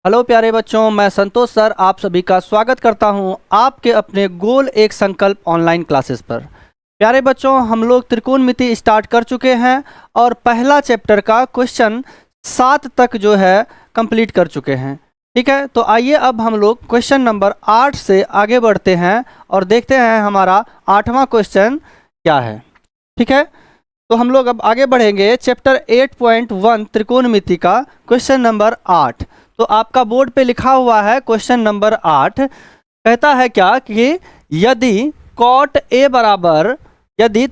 Hello प्यारे बच्चों, मैं संतोष सर आप सभी का स्वागत करता हूं आपके अपने गोल एक संकल्प ऑनलाइन क्लासेस पर। प्यारे बच्चों, हम लोग त्रिकोणमिति स्टार्ट कर चुके हैं और पहला चैप्टर का क्वेश्चन 7 तक जो है कंप्लीट कर चुके हैं। ठीक है, तो आइए अब हम लोग क्वेश्चन नंबर 8 से आगे बढ़ते हैं और देखते हैं हमारा 8वां क्वेश्चन क्या है। ठीक है, तो हम लोग अब आगे बढ़ेंगे चैप्टर 8.1 त्रिकोणमिति का क्वेश्चन नंबर 8। तो आपका बोर्ड पे लिखा हुआ है क्वेश्चन नंबर 8। कहता है क्या कि यदि कॉट ए बराबर यदि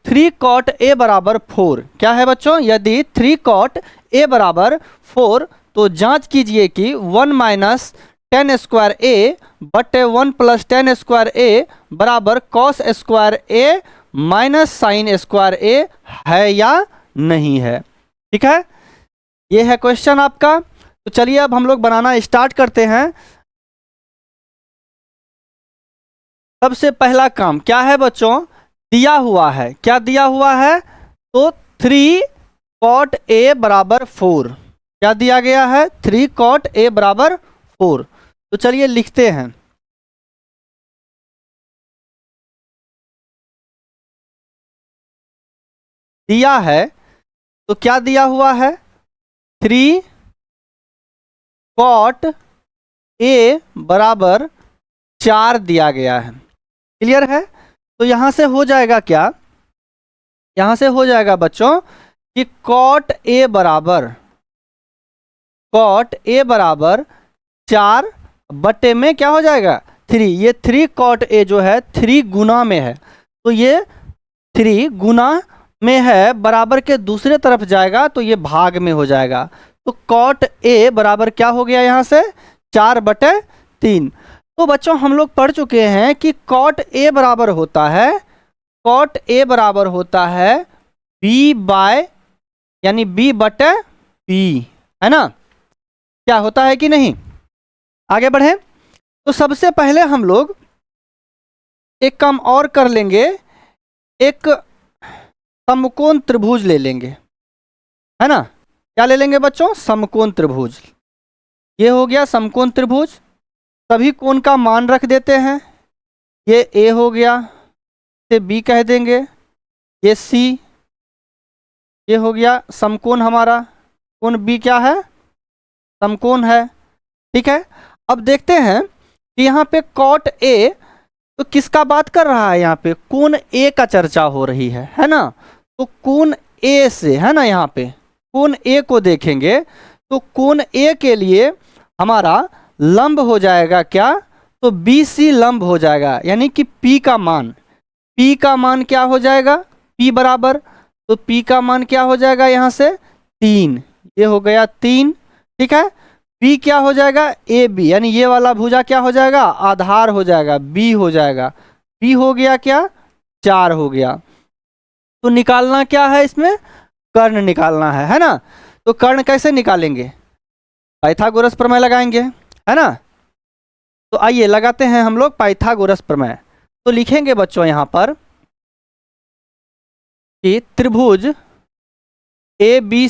3 कॉट ए बराबर 4, क्या है बच्चों, यदि 3 कॉट ए बराबर 4 तो जांच कीजिए कि 1 माइनस टेन स्क्वायर ए बटे 1 प्लस टेन स्क्वायर ए बराबर कॉस स्क्वायर ए माइनस साइन स्क्वायर ए है या नहीं है। ठीक है, ये है क्वेश्चन आपका। तो चलिए अब हम लोग बनाना स्टार्ट करते हैं। सबसे पहला काम क्या है बच्चों, दिया हुआ है, क्या दिया हुआ है, तो 3 कॉट ए बराबर 4, क्या दिया गया है, 3 कॉट ए बराबर 4। तो चलिए लिखते हैं। दिया है तो क्या दिया हुआ है, 3 कॉट ए बराबर 4 दिया गया है। क्लियर है, तो यहां से हो जाएगा क्या, यहां से हो जाएगा बच्चों कि कॉट ए बराबर 4 बटे में क्या हो जाएगा 3। ये 3 कॉट ए जो है 3 गुना में है, तो ये 3 गुना में है, बराबर के दूसरे तरफ जाएगा तो ये भाग में हो जाएगा। तो कॉट ए बराबर क्या हो गया यहाँ से 4 बटे 3। तो बच्चों हम लोग पढ़ चुके हैं कि कॉट ए बराबर होता है बी बाय यानी बी बटे पी, है ना, क्या होता है कि नहीं। आगे बढ़े तो सबसे पहले हम लोग एक काम और कर लेंगे, एक समकोण त्रिभुज ले लेंगे, है ना। क्या ले लेंगे बच्चों, समकोण त्रिभुज। ये हो गया समकोण त्रिभुज। सभी कोण का मान रख देते हैं। ये ए हो गया, इसे बी कह देंगे, ये सी, ये हो गया समकोण हमारा। कोण बी क्या है, समकोण है। ठीक है, अब देखते हैं कि यहाँ पे कॉट ए तो किसका बात कर रहा है, यहाँ पे कोण ए का चर्चा हो रही है ना। तो कोण ए से, है ना, यहाँ पे कोण ए को देखेंगे तो कोण ए के लिए हमारा लंब हो जाएगा क्या, तो बी सी लंब हो जाएगा, यानी कि P का मान क्या हो जाएगा, P बराबर, तो P का मान क्या हो जाएगा यहाँ से 3, ये हो गया 3। ठीक है, P क्या हो जाएगा ए बी, यानी ये वाला भुजा क्या हो जाएगा, आधार हो जाएगा, B हो जाएगा। P हो गया क्या 4 हो गया। तो निकालना क्या है, इसमें कर्ण निकालना है ना। तो कर्ण कैसे निकालेंगे, पाइथागोरस प्रमेय लगाएंगे, है ना। तो आइए लगाते हैं हम लोग पाइथागोरस प्रमेय। तो लिखेंगे बच्चों यहां पर कि त्रिभुज ए बी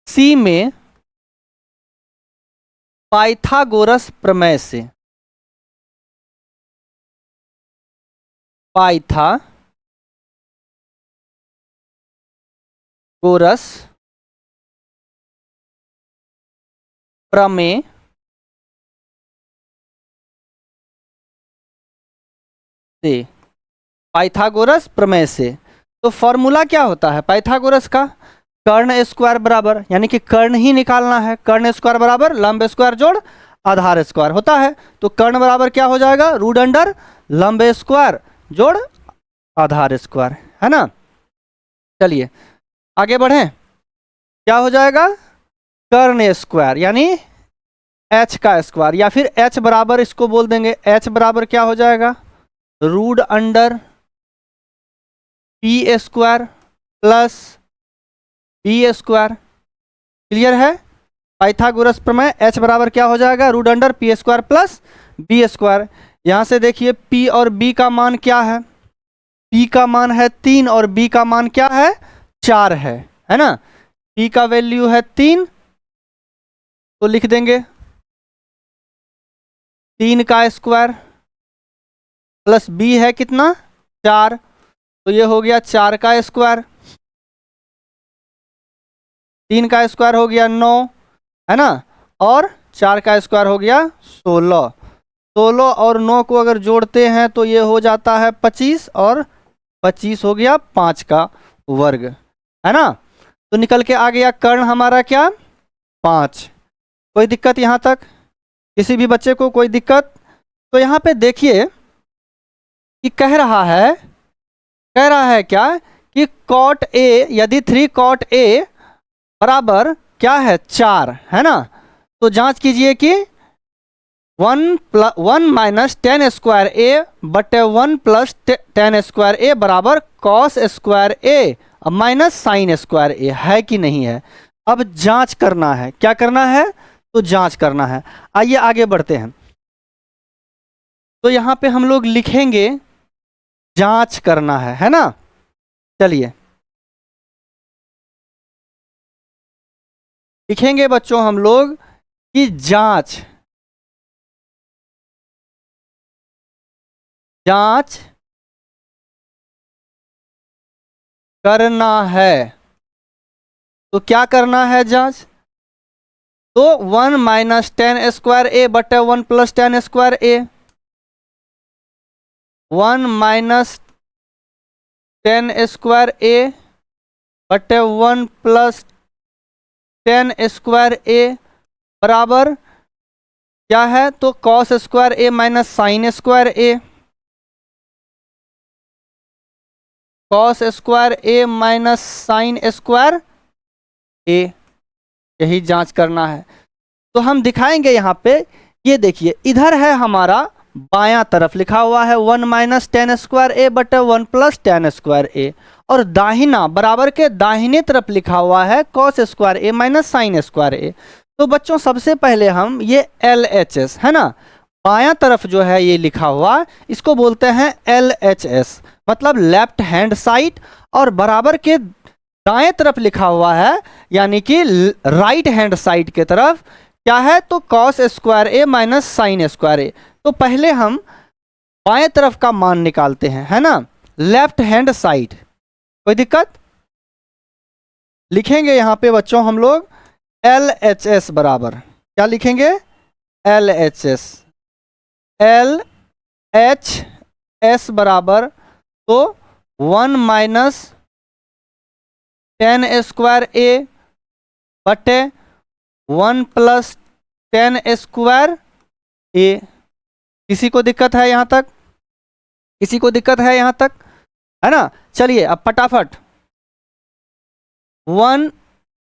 सी में पाइथागोरस प्रमेय से पाइथागोरस प्रमेय से, पाइथागोरस प्रमेय से। तो फॉर्मूला क्या होता है पाइथागोरस का, कर्ण स्क्वायर बराबर, यानी कि कर्ण ही निकालना है, कर्ण स्क्वायर बराबर लंब स्क्वायर जोड़ आधार स्क्वायर होता है। तो कर्ण बराबर क्या हो जाएगा, रूट अंडर लंब स्क्वायर जोड़ आधार स्क्वायर, है ना। चलिए आगे बढ़ें, क्या हो जाएगा कर्ण स्क्वायर यानी h का स्क्वायर, या फिर h बराबर इसको बोल देंगे, h बराबर क्या हो जाएगा root under p square plus b square. Clear है, पाइथागोरस प्रमेय h बराबर क्या हो जाएगा root under p square plus b square. यहां से देखिए p और b का मान क्या है, p का मान है 3 और b का मान क्या है 4 है है ना। p का वैल्यू है 3, तो लिख देंगे 3 का स्क्वायर प्लस b है कितना 4, तो ये हो गया 4 का स्क्वायर, 3 का स्क्वायर हो गया 9, है ना, और 4 का स्क्वायर हो गया 16। 16 और 9 को अगर जोड़ते हैं तो ये हो जाता है 25, और 25 हो गया 5 का वर्ग, है ना। तो निकल के आ गया कर्ण हमारा क्या 5। कोई दिक्कत यहाँ तक, किसी भी बच्चे को कोई दिक्कत? तो यहाँ पे देखिए कि कह रहा है क्या कि कॉट ए, यदि 3 कॉट ए बराबर क्या है 4, है ना, तो जांच कीजिए कि 1 माइनस 10 स्क्वायर ए बटे 1 प्लस 10 स्क्वायर ए बराबर कॉस स्क्वायर ए माइनस साइन स्क्वायर ए है कि नहीं है। अब जांच करना है, क्या करना है, तो जांच करना है। आइए आगे बढ़ते हैं। तो यहाँ पे हम लोग लिखेंगे जांच करना है ना। चलिए लिखेंगे बच्चों हम लोग कि जांच करना है। तो क्या करना है जांच, तो 1 माइनस 10 स्क्वायर ए बटे 1 प्लस 10 स्क्वायर ए, 1 माइनस 10 स्क्वायर ए बटे 1 प्लस 10 स्क्वायर ए बराबर क्या है, तो कॉस स्क्वायर ए माइनस साइन स्क्वायर ए, कॉस स्क्वायर ए माइनस साइन स्क्वायर ए, यही जांच करना है। तो हम दिखाएंगे यहाँ पे, ये देखिए इधर है हमारा बायां तरफ लिखा हुआ है 1 माइनस 10 स्क्वायर ए बटे 1 प्लस 10 स्क्वायर ए, और दाहिना बराबर के दाहिने तरफ लिखा हुआ है कॉस स्क्वायर ए माइनस साइन स्क्वायर ए। तो बच्चों सबसे पहले हम ये LHS है ना, बायां तरफ जो है ये लिखा हुआ, इसको बोलते हैं LHS, मतलब लेफ्ट हैंड साइड, और बराबर के दाएं तरफ लिखा हुआ है यानी कि राइट हैंड साइड के तरफ क्या है, तो कॉस स्क्वायर ए माइनस साइन स्क्वायर ए। तो पहले हम बाएं तरफ का मान निकालते हैं, है ना, लेफ्ट हैंड साइड। कोई दिक्कत? लिखेंगे यहां पे बच्चों हम लोग LHS बराबर क्या लिखेंगे, LHS बराबर तो 1 माइनस 10 स्क्वायर ए बटे 1 प्लस 10 स्क्वायर ए। किसी को दिक्कत है यहाँ तक, किसी को दिक्कत है यहाँ तक, है ना। चलिए अब फटाफट 1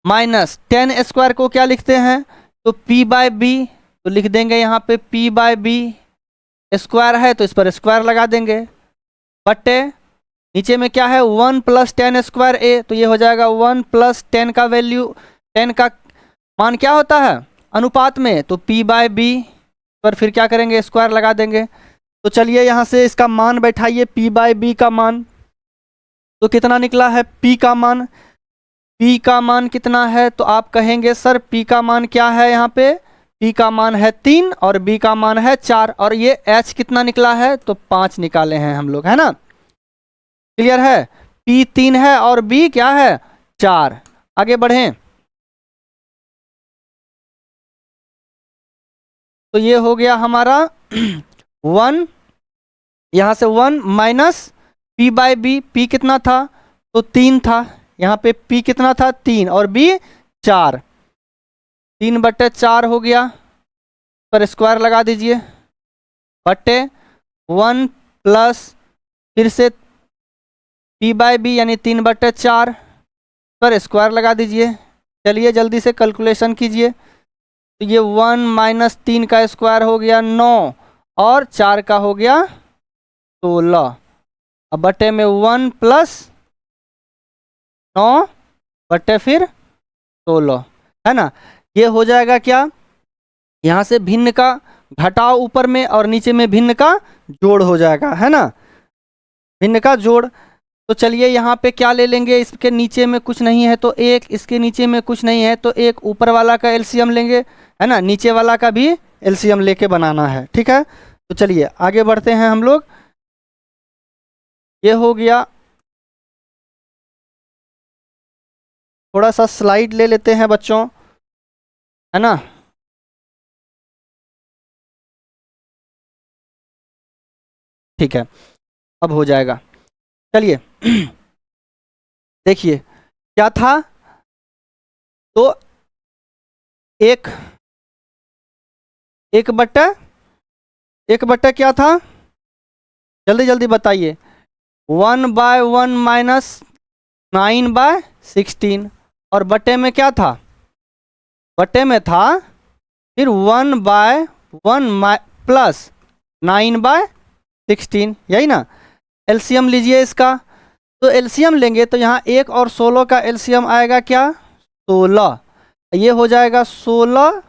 माइनस 10 स्क्वायर को क्या लिखते हैं, तो p बाय बी, तो लिख देंगे यहाँ पे p बाय बी, स्क्वायर है तो इस पर स्क्वायर लगा देंगे, बटे नीचे में क्या है 1 प्लस 10 स्क्वायर ए, तो ये हो जाएगा 1 प्लस 10 का वैल्यू, 10 का मान क्या होता है अनुपात में, तो p बाय बी पर फिर क्या करेंगे स्क्वायर लगा देंगे। तो चलिए यहाँ से इसका मान बैठाइए, p बाय बी का मान, तो कितना निकला है p का मान, p का मान कितना है, तो आप कहेंगे सर p का मान क्या है, यहाँ पे p का मान है 3 और b का मान है 4, और ये h कितना निकला है, तो 5 निकाले हैं हम लोग, है ना। क्लियर है, p 3 है और b क्या है 4। आगे बढ़ें, तो ये हो गया हमारा 1, यहाँ से 1 minus p by b, p कितना था, तो 3 था, यहाँ पे p कितना था 3 और b 4, 3 बटे 4 हो गया, पर स्क्वायर लगा दीजिए, बटे 1 प्लस फिर से p बाय बी यानी 3 बटे 4 पर स्क्वायर लगा दीजिए। चलिए जल्दी से कैलकुलेशन कीजिए, तो ये 1 माइनस 3 का स्क्वायर हो गया 9 और 4 का हो गया 16, अब बटे में 1 प्लस 9 बटे फिर 16, है ना। ये हो जाएगा क्या, यहाँ से भिन्न का घटाव ऊपर में और नीचे में भिन्न का जोड़ हो जाएगा, है ना, भिन्न का जोड़। तो चलिए यहाँ पे क्या ले लेंगे, इसके नीचे में कुछ नहीं है तो एक, इसके नीचे में कुछ नहीं है तो एक, ऊपर वाला का एलसीएम लेंगे, है ना, नीचे वाला का भी एलसीएम लेके बनाना है। ठीक है, तो चलिए आगे बढ़ते हैं हम लोग। ये हो गया, थोड़ा सा स्लाइड ले लेते हैं बच्चों, है ना। ठीक है, अब हो जाएगा। चलिए देखिए क्या था, तो एक एक बट्टा क्या था, जल्दी जल्दी बताइए। 1/1 माइनस 9/16, और बटे में क्या था, बटे में था फिर 1/1 प्लस 9/16, यही ना। एलसीएम लीजिए इसका, तो एलसीएम लेंगे तो यहाँ 1 और 16 का एलसीएम आएगा क्या, 16। ये हो जाएगा 16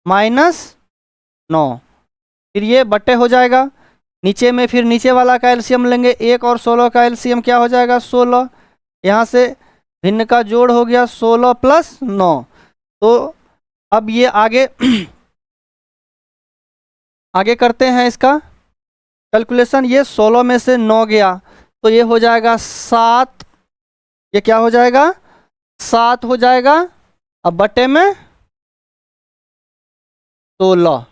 माइनस 9, फिर ये बट्टे हो जाएगा। नीचे में फिर नीचे वाला का एलसीएम लेंगे, 1 और 16 का एलसीएम क्या हो जाएगा, 16। यहाँ से भिन्न का जोड़ हो गया 16 प्लस 9। तो अब ये आगे आगे करते हैं इसका कैलकुलेशन। ये 16 में से 9 गया तो ये हो जाएगा 7, ये क्या हो जाएगा, 7 हो जाएगा। अब बट्टे में 16,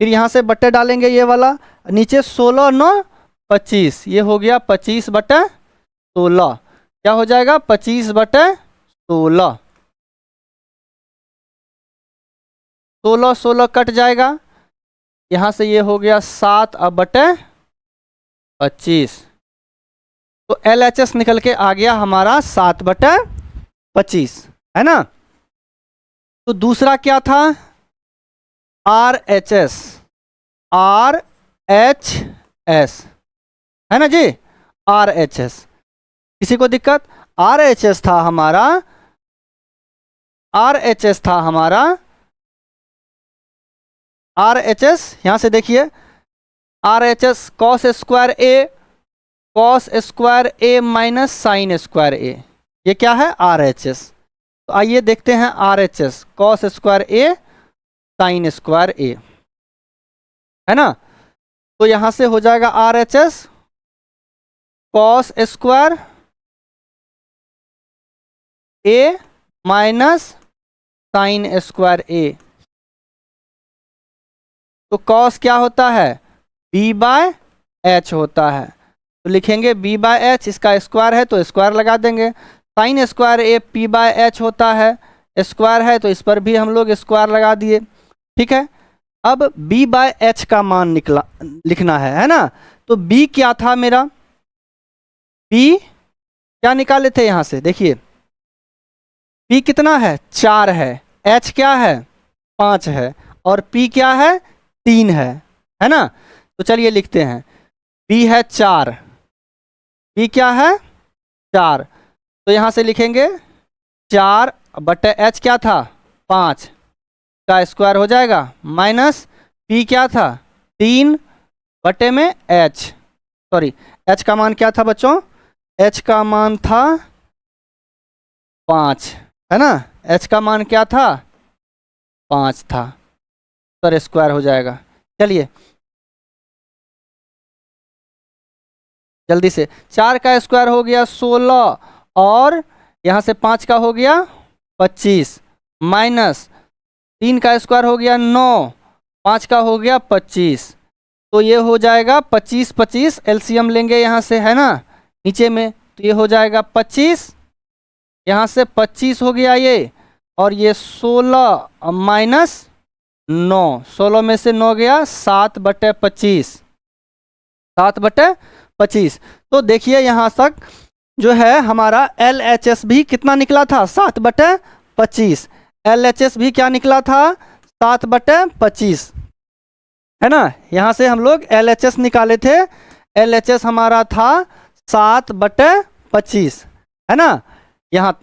फिर यहाँ से बट्टे डालेंगे ये वाला, नीचे 16 9 25, ये हो गया 25/16, क्या हो जाएगा 25/16। 16 16 कट जाएगा, यहाँ से ये हो गया 7 अब बटे 25, तो LHS निकल के आ गया हमारा 7/25, है ना। तो दूसरा क्या था, RHS, RHS, है ना जी, RHS। किसी को दिक्कत, RHS था हमारा, RHS था हमारा, RHS यहाँ से देखिए, RHS cos square A, cos square A minus sine square A, ये क्या है RHS। तो आइए देखते हैं RHS cos square A sine square A, है ना। तो यहाँ से हो जाएगा RHS cos square A minus sine square A। तो cos क्या होता है, B/H होता है, तो लिखेंगे B/H, इसका स्क्वायर है तो स्क्वायर लगा देंगे। साइन स्क्वायर A P/H होता है, स्क्वायर है तो इस पर भी हम लोग स्क्वायर लगा दिए। ठीक है, अब B/H का मान लिखना है ना। तो B क्या था मेरा, B क्या निकाले थे यहाँ से, देखिए P कितना है, 4 है, H क्या है 5 है, और P क्या है 3 है ना। तो चलिए लिखते हैं, B है 4, B क्या है 4, तो यहाँ से लिखेंगे 4 बटे H क्या था 5 का स्क्वायर हो जाएगा, माइनस P क्या था 3 बटे में H, सॉरी H का मान क्या था बच्चों, H का मान था 5, है ना। H का मान क्या था 5 था, पर स्क्वायर हो जाएगा। चलिए जल्दी से, 4 का स्क्वायर हो गया 16, और यहाँ से 5 का हो गया 25, माइनस 3 का स्क्वायर हो गया 9, 5 का हो गया 25, तो ये हो जाएगा 25 25, एलसीएम लेंगे यहाँ से, है ना, नीचे में, तो ये हो जाएगा 25, यहाँ से 25 हो गया ये, और ये 16 माइनस 9, 16 में से 9 गया, 7/25, 7/25। तो देखिए यहाँ तक जो है हमारा LHS भी कितना निकला था, 7/25, LHS भी क्या निकला था 7/25, है ना। यहाँ से हम लोग LHS निकाले थे, LHS हमारा था 7/25, है ना, यहाँ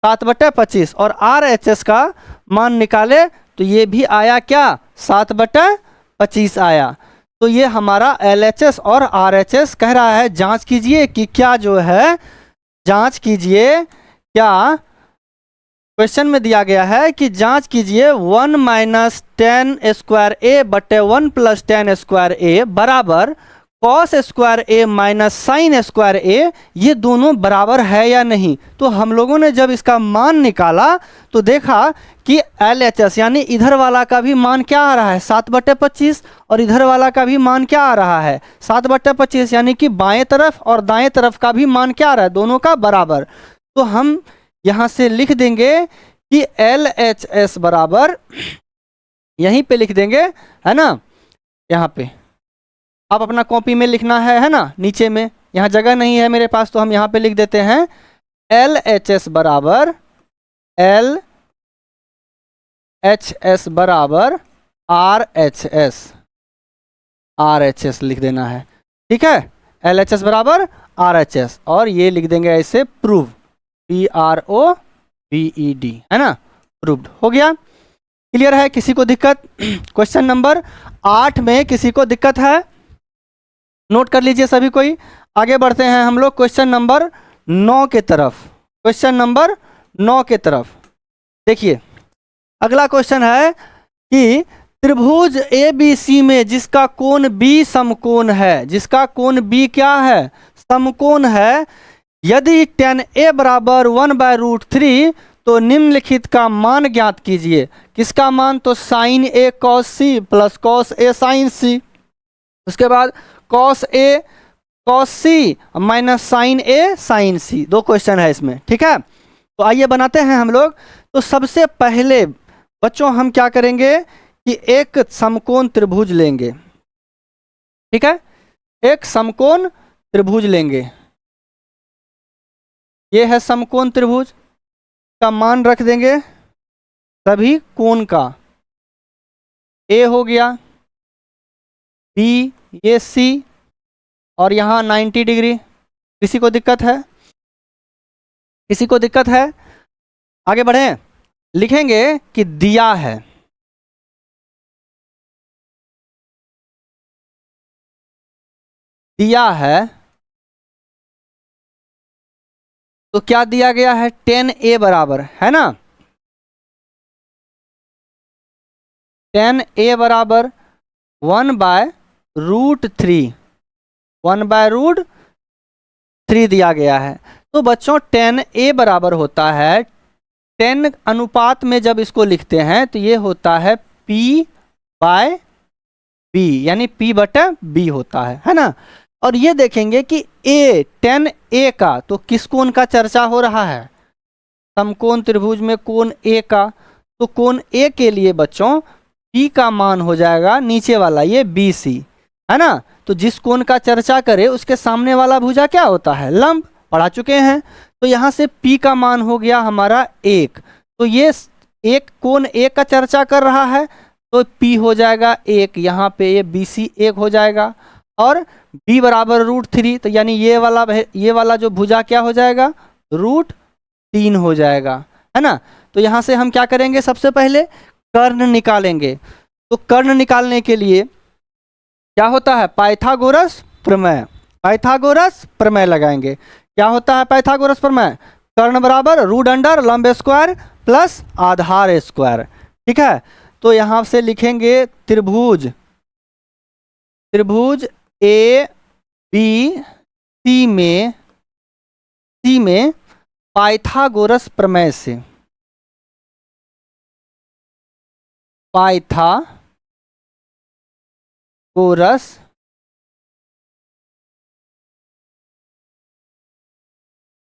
7/25, और RHS का मान निकाले तो ये भी आया क्या 7/25 आया। तो ये हमारा LHS और RHS कह रहा है जांच कीजिए कि क्या जो है, जांच कीजिए क्या क्वेश्चन में दिया गया है कि जांच कीजिए 1 माइनस 10 स्क्वायर ए बटे 1 प्लस 10 स्क्वायर ए बराबर कॉस स्क्वायर ए माइनस साइन स्क्वायर ए, ये दोनों बराबर है या नहीं। तो हम लोगों ने जब इसका मान निकाला तो देखा कि LHS यानी इधर वाला का भी मान क्या आ रहा है 7/25 और इधर वाला का भी मान क्या आ रहा है 7/25, यानी कि बाएं तरफ और दाएं तरफ का भी मान क्या आ रहा है, दोनों का बराबर। तो हम यहाँ से लिख देंगे कि LHS बराबर, यहीं पे लिख देंगे, है ना, यहाँ पे आप अपना कॉपी में लिखना है ना, नीचे में, यहाँ जगह नहीं है मेरे पास तो हम यहाँ पे लिख देते हैं LHS बराबर LHS बराबर RHS लिख देना है, ठीक है। LHS बराबर RHS और ये लिख देंगे ऐसे प्रूव, PROVED, है ना, प्रूव्ड हो गया। क्लियर है, किसी को दिक्कत? क्वेश्चन नंबर 8 में किसी को दिक्कत है? नोट कर लीजिए सभी कोई। आगे बढ़ते हैं हम लोग क्वेश्चन नंबर 9 के तरफ। क्वेश्चन नंबर 9 के तरफ देखिए, अगला क्वेश्चन है कि त्रिभुज ABC में जिसका कोण B समकोण है, जिसका कोण B क्या है, समकोण है, यदि tan A बराबर 1/√3 तो निम्नलिखित का मान ज्ञात कीजिए। किसका मान? तो sine A cos C plus cos A sin C, उसके बाद cos A cos C minus sine A sin C। दो क्वेश्चन है इसमें, ठीक है। तो आइए बनाते हैं हम लोग। तो सबसे पहले बच्चों हम क्या करेंगे कि एक समकोण त्रिभुज लेंगे, ठीक है, एक समकोण त्रिभुज लेंगे। ये है समकोण त्रिभुज का मान रख देंगे सभी कोण का, A हो गया, B, ये C और यहाँ 90 डिग्री। किसी को दिक्कत है? किसी को दिक्कत है? आगे बढ़ें, लिखेंगे कि दिया है, दिया है, तो क्या दिया गया है, tan A बराबर, है ना, tan A बराबर 1/√3, 1/√3 दिया गया है। तो बच्चों tan A बराबर होता है, 10 अनुपात में जब इसको लिखते हैं तो ये होता है P/B, यानी P/B होता है ना। और ये देखेंगे कि A, tan A का, तो किस कोण का चर्चा हो रहा है, समकोण त्रिभुज में कोण A का। तो कोण A के लिए बच्चों P का मान हो जाएगा नीचे वाला ये BC, है ना। तो जिस कोण का चर्चा करे उसके सामने वाला भुजा क्या होता है, लंब, पढ़ा चुके हैं। तो यहाँ से P का मान हो गया हमारा 1। तो ये एक कोण A का चर्चा कर रहा है तो P हो जाएगा 1, यहाँ पे ये BC 1 हो जाएगा, और B बराबर √3, तो यानी ये वाला जो भुजा क्या हो जाएगा, √3 हो जाएगा, है ना। तो यहाँ से हम क्या करेंगे, सबसे पहले कर्ण निकालेंगे। तो कर्ण निकालने के लिए क्या होता है, पाइथागोरस प्रमेय, पाइथागोरस प्रमेय लगाएंगे। क्या होता है पाइथागोरस प्रमेय, कर्ण बराबर √अंडर लंब स्क्वायर प्लस आधार स्क्वायर, ठीक है। तो यहाँ से लिखेंगे त्रिभुज, त्रिभुज ABC में पाइथागोरस प्रमेय से, पाइथागोरस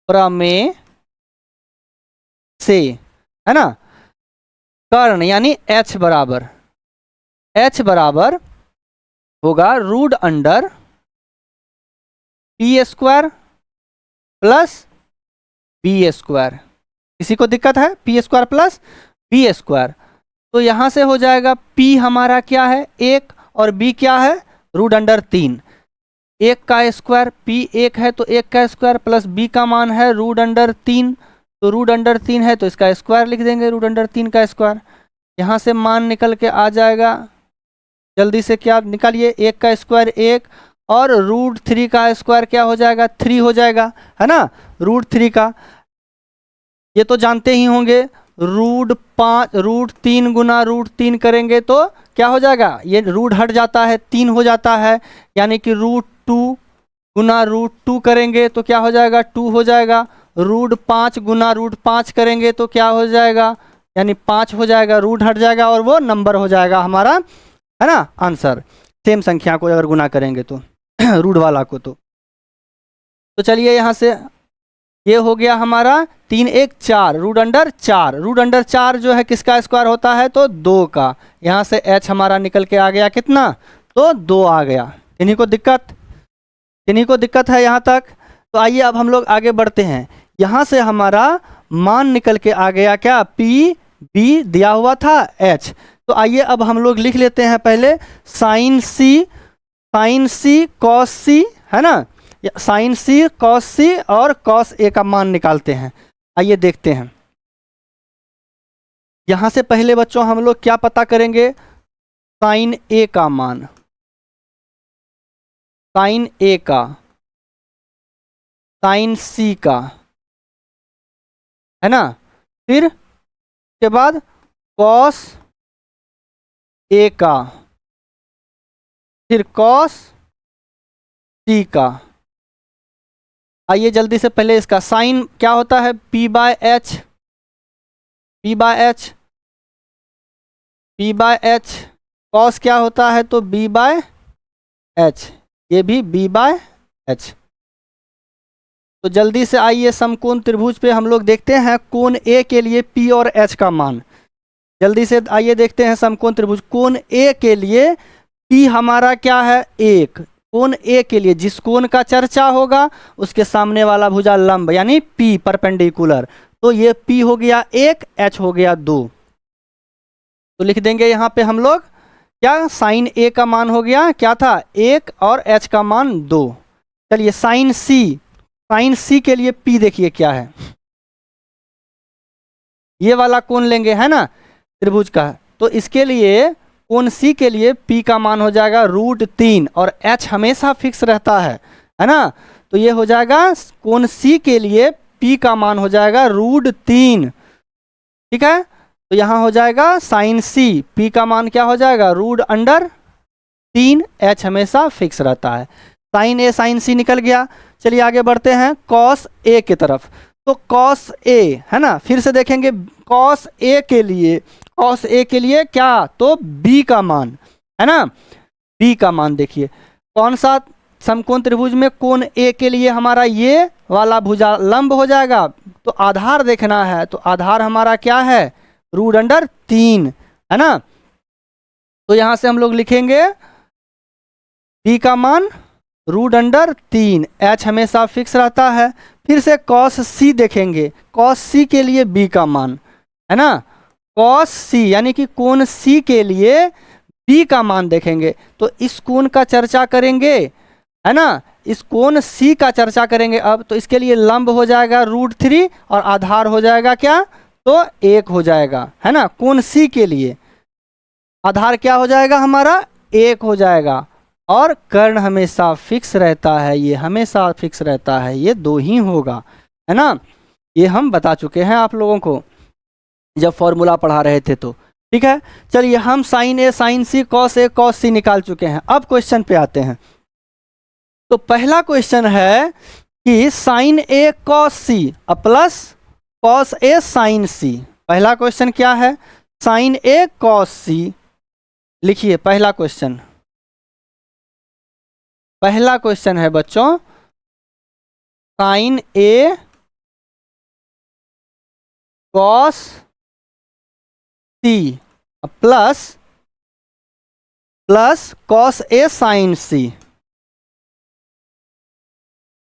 प्रमेय से, है ना, कर्ण यानी H बराबर होगा √अंडर P² प्लस B²। किसी को दिक्कत है, P² प्लस B²। तो यहाँ से हो जाएगा P हमारा क्या है 1 और B क्या है √3, 1 का स्क्वायर, P 1 है तो 1 का स्क्वायर प्लस B का मान है √3, तो √3 है तो इसका स्क्वायर लिख देंगे, √3 का स्क्वायर। यहाँ से मान निकल के आ जाएगा, जल्दी से क्या निकालिए, 1 का स्क्वायर 1 और √3 का स्क्वायर क्या हो जाएगा, 3 हो जाएगा, है ना। √3 का ये तो जानते ही होंगे, √3 गुना √3 करेंगे तो क्या हो जाएगा, ये रूट हट जाता है, 3 हो जाता है, यानी कि √2 गुना √2 करेंगे तो क्या हो जाएगा, 2 हो जाएगा। √5 गुना √5 करेंगे तो क्या हो जाएगा, यानी 5 हो जाएगा, रूट हट जाएगा और वो नंबर हो जाएगा हमारा, है ना, आंसर। सेम संख्या को अगर गुना करेंगे तो रूट वाला को तो चलिए यहाँ से ये हो गया हमारा 3 1 4 √4। √4 जो है किसका स्क्वायर होता है, तो 2 का। यहाँ से h हमारा निकल के आ गया कितना, तो 2 आ गया। किन्हीं को दिक्कत है यहाँ तक। तो आइए अब हम लोग आगे बढ़ते हैं। यहाँ से हमारा मान निकल के आ गया क्या, P B दिया हुआ था H। तो आइए अब हम लोग लिख लेते हैं पहले sin C cos C, है ना, sin C cos C और cos A का मान निकालते हैं। आइए देखते हैं। यहाँ से पहले बच्चों हम लोग क्या पता करेंगे, sin A का मान, sin A का, sin C का, है ना, फिर के बाद cos A का, फिर cos C का। आइए जल्दी से पहले इसका साइन क्या होता है, P/H, cos क्या होता है, तो B/H, ये भी B/H। तो जल्दी से आइए समकोण त्रिभुज पे हम लोग देखते हैं कोण A के लिए P और H का मान। जल्दी से आइए देखते हैं समकोण त्रिभुज, कोण A के लिए P हमारा क्या है, 1। कोण A के लिए जिस कोण का चर्चा होगा उसके सामने वाला भुजा लंब, यानी P परपेंडिकुलर। तो ये P हो गया 1, H हो गया 2। तो लिख देंगे यहाँ पे हम लोग क्या, sin A का मान हो गया क्या था, 1 और H का मान 2। चलिए sin C के लिए P देखिए क्या है, ये वाला कोण लेंगे, है ना, त्रिभुज का। तो इसके लिए कोण C के लिए P का मान हो जाएगा √3 और H हमेशा फिक्स रहता है ना। तो ये हो जाएगा कोण C के लिए P का मान हो जाएगा √3, ठीक है। तो यहाँ हो जाएगा sin C, P का मान क्या हो जाएगा, √3, H हमेशा फिक्स रहता है। sin A sin C निकल गया। चलिए आगे बढ़ते हैं cos A की तरफ। तो cos A, है ना, फिर से देखेंगे cos A के लिए क्या, तो B का मान, है ना, B का मान देखिए कौन सा समकोण त्रिभुज में कोण A के लिए हमारा ये वाला भुजा लंब हो जाएगा। तो आधार देखना है, तो आधार हमारा क्या है, √3, है ना। तो यहाँ से हम लोग लिखेंगे B का मान √3, H हमेशा फिक्स रहता है। फिर से cos C देखेंगे, cos C के लिए B का मान, है ना, cos C यानी कि कोण C के लिए B का मान देखेंगे। तो इस कोण का चर्चा करेंगे, है ना, इस कोण C का चर्चा करेंगे अब। तो इसके लिए लंब हो जाएगा √3 और आधार हो जाएगा क्या, तो 1 हो जाएगा, है ना। कोण C के लिए आधार क्या हो जाएगा हमारा, 1 हो जाएगा। और कर्ण हमेशा फिक्स रहता है, ये हमेशा फिक्स रहता है, ये 2 ही होगा, है ना। ये हम बता चुके हैं आप लोगों को जब फॉर्मूला पढ़ा रहे थे। तो ठीक है, चलिए हम sin A sin C cos A cos C निकाल चुके हैं। अब क्वेश्चन पे आते हैं। तो पहला क्वेश्चन है कि sin A cos C plus cos A sin C। पहला क्वेश्चन क्या है, sin A cos C। लिखिए पहला क्वेश्चन है बच्चों sin A cos C plus cos A sin C,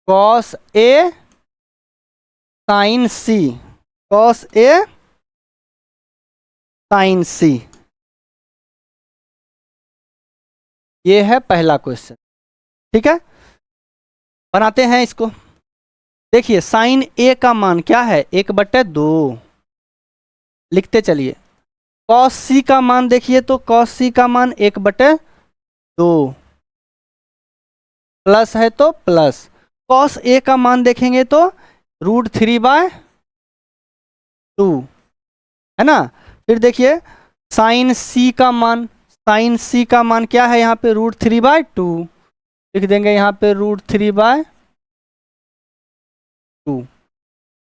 cos A sin C, cos A sin C। ये है पहला क्वेश्चन, ठीक है। बनाते हैं इसको। देखिए sin A का मान क्या है, 1/2 लिखते चलिए। cos C का मान देखिए, तो cos C का मान 1/2 2 प्लस है तो प्लस, कॉस ए का मान देखेंगे तो √3/2 है ना। फिर देखिए साइन सी का मान, साइन सी का मान क्या है यहाँ पे √3/2, लिख देंगे यहाँ पे √3/2।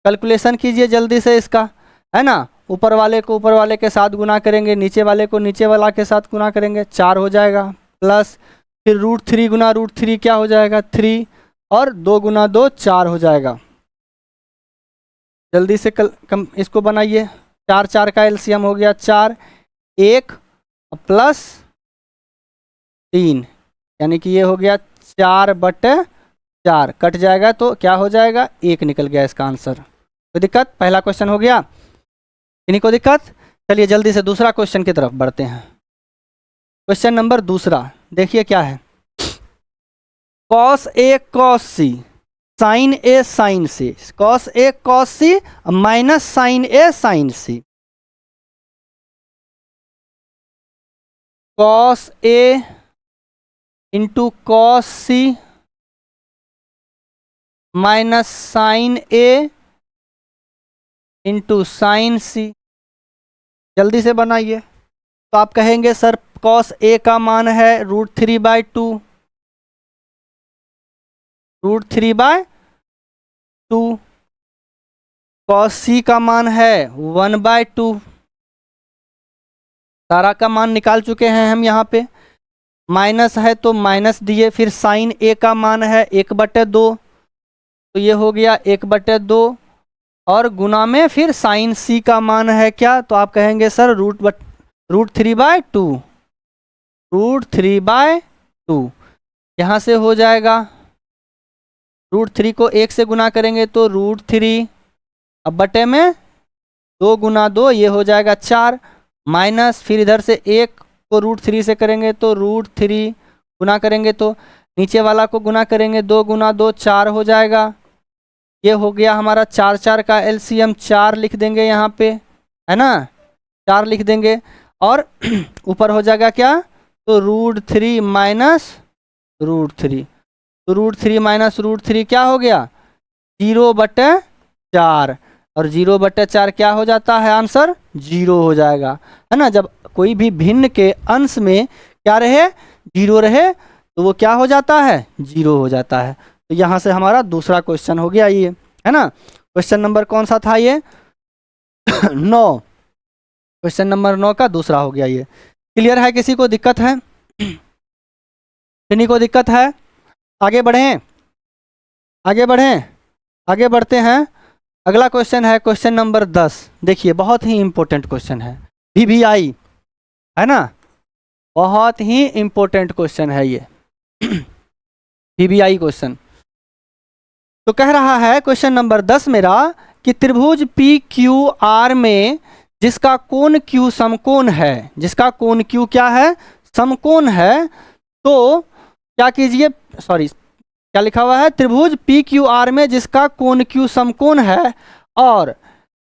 कैलकुलेशन कीजिए जल्दी से इसका, है ना। ऊपर वाले को ऊपर वाले के साथ गुना करेंगे, नीचे वाले को नीचे वाला के साथ गुना करेंगे, 4 हो जाएगा, प्लस फिर √3 गुना √3 क्या हो जाएगा 3, और 2 गुना 2 4 हो जाएगा। जल्दी से इसको बनाइए, 4 4 का एलसीएम हो गया 4, 1 प्लस 3 यानी कि ये हो गया 4/4, कट जाएगा तो क्या हो जाएगा 1 निकल गया इसका आंसर। कोई दिक्कत? पहला क्वेश्चन हो गया, किन्हीं को दिक्कत? चलिए जल्दी से दूसरा क्वेश्चन की तरफ बढ़ते हैं। क्वेश्चन नंबर दूसरा देखिए क्या है, cos A cos C sign A sign C, cos A cos C minus sign A sign C, cos A into cos C minus sign A into sine सी। जल्दी से बनाइए। तो आप कहेंगे सर कॉस ए का मान है √3/2, √3/2, कॉस सी का मान है 1/2, सारा का मान निकाल चुके हैं हम यहाँ पे, माइनस है तो माइनस दिए, फिर साइन ए का मान है 1/2, तो ये हो गया 1/2, और गुना में फिर साइन सी का मान है क्या, तो आप कहेंगे सर √3/2, √3/2 यहाँ से हो जाएगा, √3 को 1 से गुना करेंगे तो √3, अब बटे में 2 गुना 2 ये हो जाएगा 4, माइनस फिर इधर से 1 को √3 से करेंगे तो √3 गुना करेंगे तो नीचे वाला को गुना करेंगे, 2 गुना 2 4 हो जाएगा। ये हो गया हमारा 4 4 का एलसीएम, 4 लिख देंगे यहाँ पे, है ना, 4 लिख देंगे, और ऊपर हो जाएगा क्या, तो √3 माइनस √3, तो √3 माइनस √3 क्या हो गया 0/4, और 0/4 क्या हो जाता है आंसर 0 हो जाएगा, है ना। जब कोई भी भिन्न के अंश में क्या रहे 0 रहे तो वो क्या हो जाता है 0 हो जाता है। तो यहाँ से हमारा दूसरा क्वेश्चन हो गया ये, है ना। क्वेश्चन नंबर कौन सा था ये 9, क्वेश्चन नंबर 9 का दूसरा हो गया ये। क्लियर है? किसी को दिक्कत है? किन्हीं को दिक्कत है? आगे बढ़ें, आगे बढ़ें, आगे बढ़ते हैं। अगला क्वेश्चन है क्वेश्चन नंबर 10। देखिए बहुत ही इंपॉर्टेंट क्वेश्चन है, VVI, है ना, बहुत ही इंपॉर्टेंट क्वेश्चन है ये VVI क्वेश्चन। तो कह रहा है क्वेश्चन नंबर 10 मेरा कि त्रिभुज PQR में जिसका कोण Q समकोण है, जिसका कोण Q क्या है समकोण है, तो क्या कीजिए, सॉरी क्या लिखा हुआ है, त्रिभुज PQR में जिसका कोण Q समकोण है, और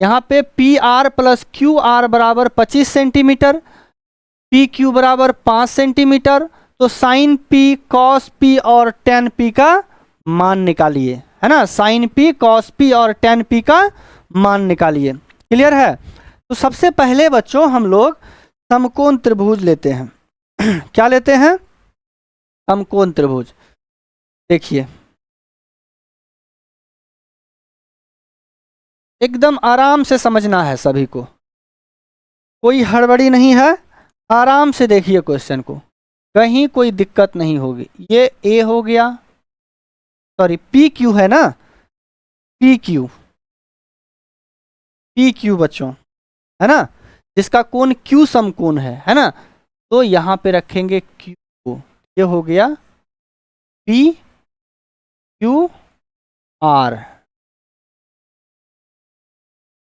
यहाँ पे PR प्लस QR बराबर 25 सेंटीमीटर, PQ बराबर 5 सेंटीमीटर, तो साइन P cos P और tan P का मान निकालिए, है ना, साइन P cos P और tan P का मान निकालिए। क्लियर है? तो सबसे पहले बच्चों हम लोग समकोण त्रिभुज लेते हैं क्या लेते हैं, समकोण त्रिभुज। देखिए एकदम आराम से समझना है सभी को, कोई हड़बड़ी नहीं है, आराम से देखिए क्वेश्चन को, कहीं कोई दिक्कत नहीं होगी। ये A हो गया, सॉरी PQ है ना, PQ बच्चों, है ना, जिसका कोण Q समकोण है ना, तो यहाँ पे रखेंगे Q को, ये हो गया PQR,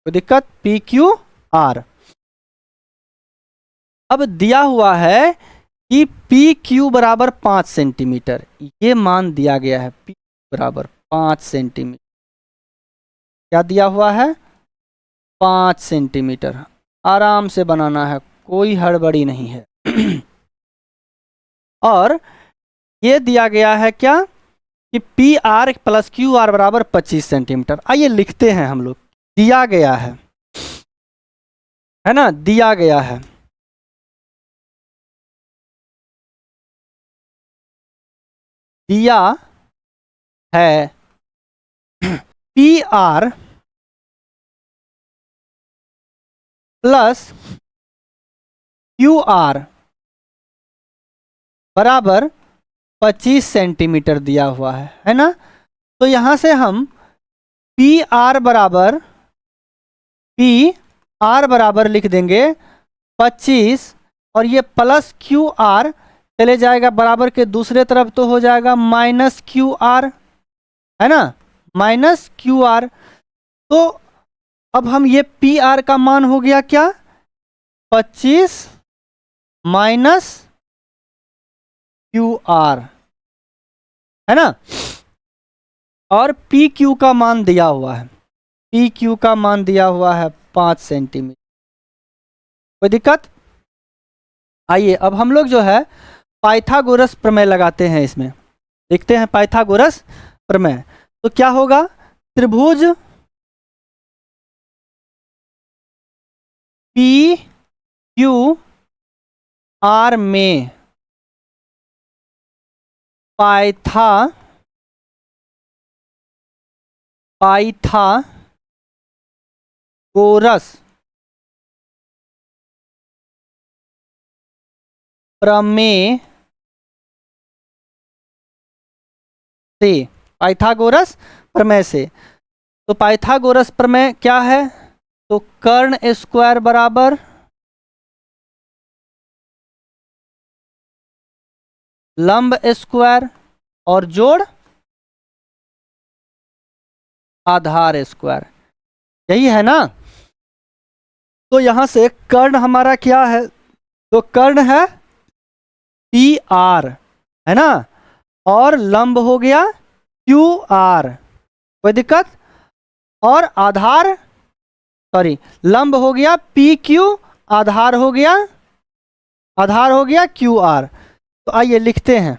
कोई दिक्कत, PQR। अब दिया हुआ है कि PQ बराबर 5 सेंटीमीटर, ये मान दिया गया है, P बराबर 5 सेंटीमीटर, क्या दिया हुआ है 5 सेंटीमीटर। आराम से बनाना है, कोई हड़बड़ी नहीं है और ये दिया गया है क्या कि P R plus Q R बराबर 25 सेंटीमीटर। आइए लिखते हैं हम लोग। दिया गया है ना, दिया गया है। दिया है P R plus Q R बराबर 25 सेंटीमीटर दिया हुआ है ना। तो यहाँ से हम पी आर बराबर लिख देंगे 25 और ये प्लस क्यू आर चले जाएगा बराबर के दूसरे तरफ तो हो जाएगा माइनस क्यू आर, है ना, माइनस क्यू आर। तो अब हम ये पी आर का मान हो गया क्या 25 माइनस क्यू आर, है ना। और पी क्यू का मान दिया हुआ है, पी क्यू का मान दिया हुआ है 5 सेंटीमीटर। कोई दिक्कत? आइए अब हम लोग जो है पाइथागोरस प्रमेय लगाते हैं इसमें। देखते हैं पाइथागोरस प्रमेय। तो क्या होगा, त्रिभुज पी क्यू आर में पाइथागोरस प्रमेय से, पाइथागोरस प्रमेय से। तो पाइथागोरस प्रमेय क्या है, तो कर्ण स्क्वायर बराबर लंब स्क्वायर और जोड़ आधार स्क्वायर, यही है ना। तो यहां से कर्ण हमारा क्या है, तो कर्ण है पी आर, है ना, और लंब हो गया क्यू आर। कोई दिक्कत? और आधार, सॉरी, लंब हो गया पी क्यू, आधार हो गया क्यू आर। तो आइए लिखते हैं।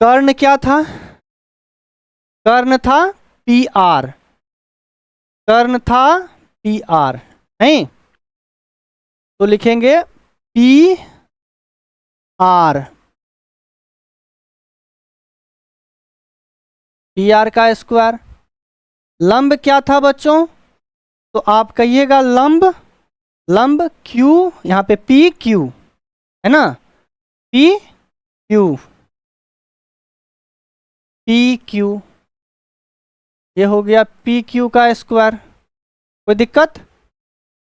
कर्ण क्या था, कर्ण था पी आर, कर्ण था पी आर, नहीं तो लिखेंगे पी आर, पी आर का स्क्वायर। लंब क्या था बच्चों, तो आप कहिएगा लंब क्यू, यहाँ पे पी क्यू, है ना, पी क्यू, पी क्यू, ये हो गया पी क्यू का स्क्वायर। कोई दिक्कत?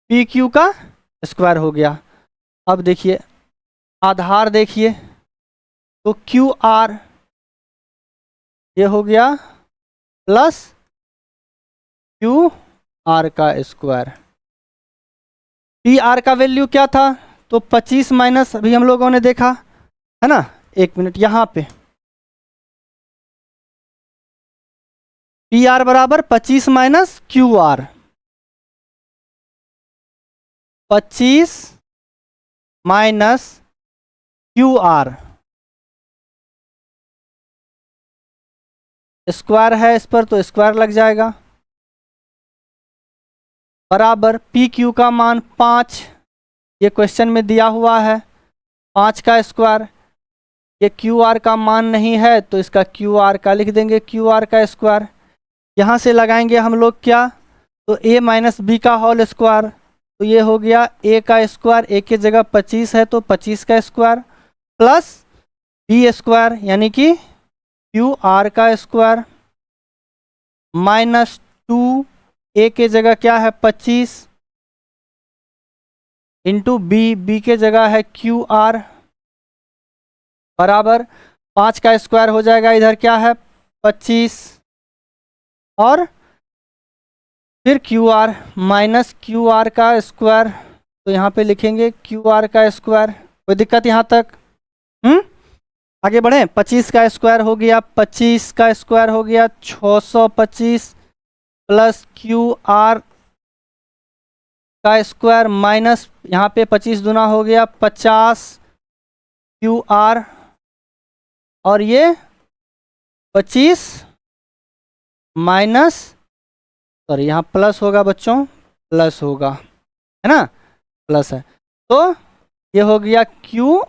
पी क्यू का स्क्वायर हो गया। अब देखिए आधार, देखिए तो क्यू आर, ये हो गया प्लस क्यू आर का स्क्वायर। पी आर का वैल्यू क्या था, तो 25 माइनस, अभी हम लोगों ने देखा है ना, एक मिनट, यहाँ पे पी आर बराबर 25 minus Q R, 25 minus Q R, square है इस पर तो स्क्वायर लग जाएगा, बराबर पी क्यू का मान 5, ये क्वेश्चन में दिया हुआ है 5 का स्क्वायर। ये क्यू आर का मान नहीं है तो इसका क्यू आर का लिख देंगे, क्यू आर का स्क्वायर। यहाँ से लगाएंगे हम लोग क्या, तो ए माइनस बी का होल स्क्वायर, तो ये हो गया ए का स्क्वायर, ए की जगह 25 है तो 25 का स्क्वायर, प्लस बी स्क्वायर यानी कि क्यू आर का स्क्वायर, माइनस 2, ए के जगह क्या है 25 इंटू बी के जगह है क्यू आर, बराबर 5 का स्क्वायर हो जाएगा, इधर क्या है 25 और फिर Q R minus Q R का स्क्वायर, तो यहाँ पे लिखेंगे क्यू आर का स्क्वायर। कोई दिक्कत यहाँ तक? आगे बढ़ें। 25 का स्क्वायर हो गया, 25 का स्क्वायर हो गया 625 प्लस क्यू आर का स्क्वायर माइनस यहाँ पे 25 दूना हो गया 50 क्यू आर, और ये 25 माइनस, सॉरी यहाँ प्लस होगा बच्चों, प्लस होगा, है ना, प्लस है, तो ये हो गया क्यू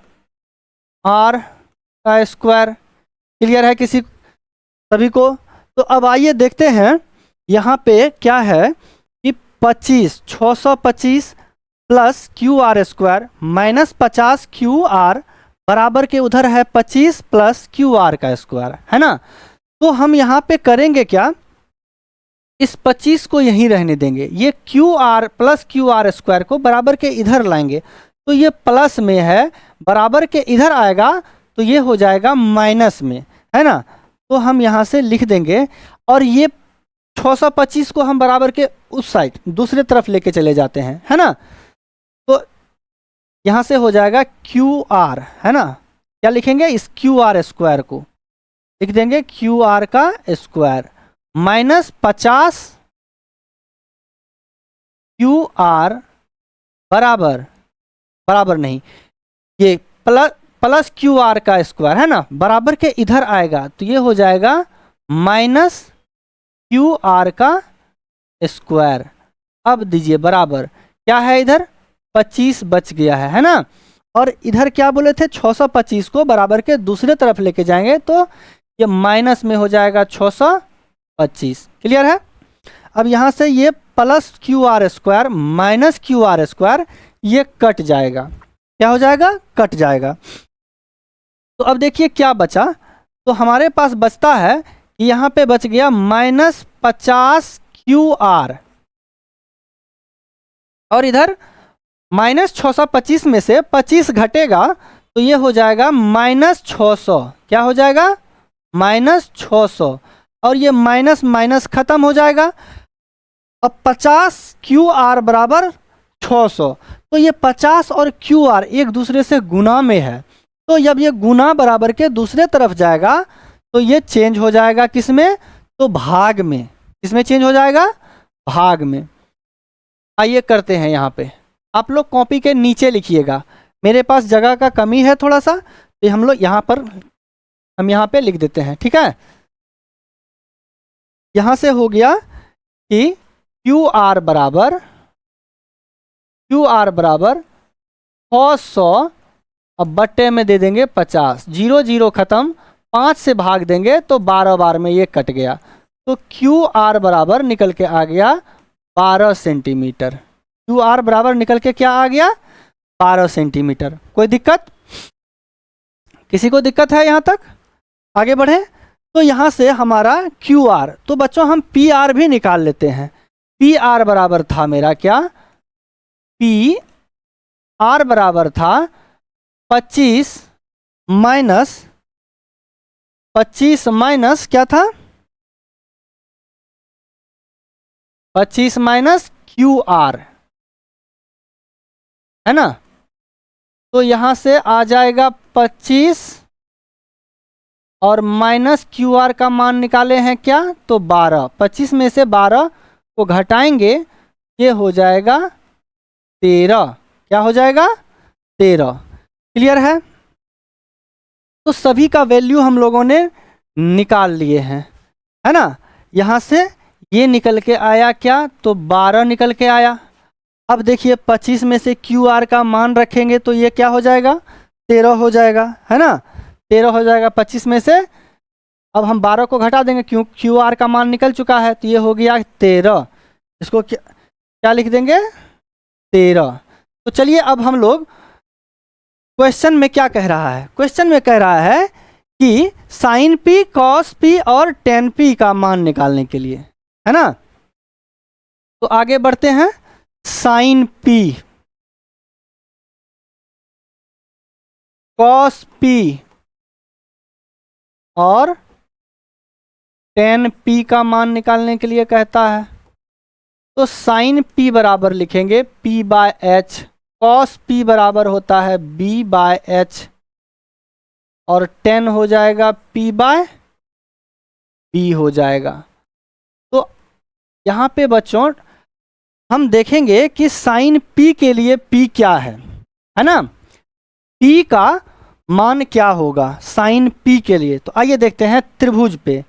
आर का स्क्वायर। क्लियर है किसी सभी को? तो अब आइए देखते हैं यहाँ पे क्या है कि 625 plus Q R square minus 50 Q R बराबर के उधर है 25 प्लस क्यू आर का स्क्वायर, है ना। तो हम यहाँ पे करेंगे क्या, इस 25 को यहीं रहने देंगे, ये Q R plus Q R square को बराबर के इधर लाएंगे, तो ये प्लस में है, बराबर के इधर आएगा तो ये हो जाएगा माइनस में, है ना। तो हम यहाँ से लिख देंगे, और ये 625 को हम बराबर के उस साइड दूसरे तरफ लेके चले जाते हैं, है ना। तो यहाँ से हो जाएगा क्यू आर, है ना, क्या लिखेंगे, इस क्यू आर स्क्वायर को लिख देंगे क्यू आर का स्क्वायर माइनस 50 क्यू आर बराबर, बराबर नहीं, ये प्लस क्यू आर का स्क्वायर, है ना, बराबर के इधर आएगा तो ये हो जाएगा माइनस क्यू आर का स्क्वायर। अब दीजिए बराबर, क्या है इधर 25 बच गया है ना, और इधर क्या बोले थे 625 को बराबर के दूसरे तरफ लेके जाएंगे तो ये माइनस में हो जाएगा 625। क्लियर है? अब यहाँ से ये plus Q R square minus Q R square ये कट जाएगा, क्या हो जाएगा, कट जाएगा। तो अब देखिए क्या बचा, तो हमारे पास बचता है कि यहाँ पे बच गया माइनस 50 क्यू आर, और इधर माइनस 625 में से 25 घटेगा तो ये हो जाएगा माइनस 600, क्या हो जाएगा, माइनस 600, और ये माइनस माइनस खत्म हो जाएगा। अब 50 क्यू आर बराबर 600, तो ये 50 और क्यू आर एक दूसरे से गुना में है, तो जब ये गुना बराबर के दूसरे तरफ जाएगा तो ये चेंज हो जाएगा किस में, तो भाग में। किसमें चेंज हो जाएगा, भाग में। आइए करते हैं, यहाँ पे आप लोग कॉपी के नीचे लिखिएगा, मेरे पास जगह का कमी है थोड़ा सा, तो हम लोग यहाँ पर हम यहाँ पे लिख देते हैं, ठीक है। यहाँ से हो गया कि क्यू आर बराबर 600, अब बट्टे में दे देंगे 50, 0 0 खत्म, 5 से भाग देंगे तो 12 बार में ये कट गया, तो क्यू आर बराबर निकल के आ गया 12 सेंटीमीटर। क्यू आर बराबर निकल के क्या आ गया, 12 सेंटीमीटर। कोई दिक्कत, किसी को दिक्कत है यहाँ तक? आगे बढ़े। तो यहाँ से हमारा क्यू आर, तो बच्चों हम पी आर भी निकाल लेते हैं। पी आर बराबर था मेरा क्या, पी आर बराबर था 25 माइनस क्या था, 25 माइनस क्यू आर, है ना। तो यहाँ से आ जाएगा 25 और माइनस क्यू आर का मान निकाले हैं क्या, तो 12, 25 में से 12 को घटाएंगे ये हो जाएगा 13, क्या हो जाएगा, 13। क्लियर है? तो सभी का वैल्यू हम लोगों ने निकाल लिए हैं, है ना। यहाँ से ये निकल के आया क्या, तो 12 निकल के आया। अब देखिए 25 में से क्यू आर का मान रखेंगे तो ये क्या हो जाएगा, 13 हो जाएगा, है ना, 13 हो जाएगा 25 में से। अब हम 12 को घटा देंगे, क्यों क्यू आर का मान निकल चुका है, तो ये हो गया 13। इसको क्या लिख देंगे, 13। तो चलिए अब हम लोग क्वेश्चन में क्या कह रहा है, क्वेश्चन में कह रहा है कि साइन पी, कॉस पी और टेन पी का मान निकालने के लिए, है ना। तो आगे बढ़ते हैं। साइन पी, कॉस पी और टेन पी का मान निकालने के लिए कहता है। तो साइन पी बराबर लिखेंगे P by H, cos P बराबर होता है बी बाय एच, और टेन हो जाएगा पी बाय बी हो जाएगा। तो यहाँ पे बच्चों हम देखेंगे कि साइन पी के लिए पी क्या है ना। पी का मान क्या होगा साइन पी के लिए। तो आइए देखते हैं त्रिभुज पे।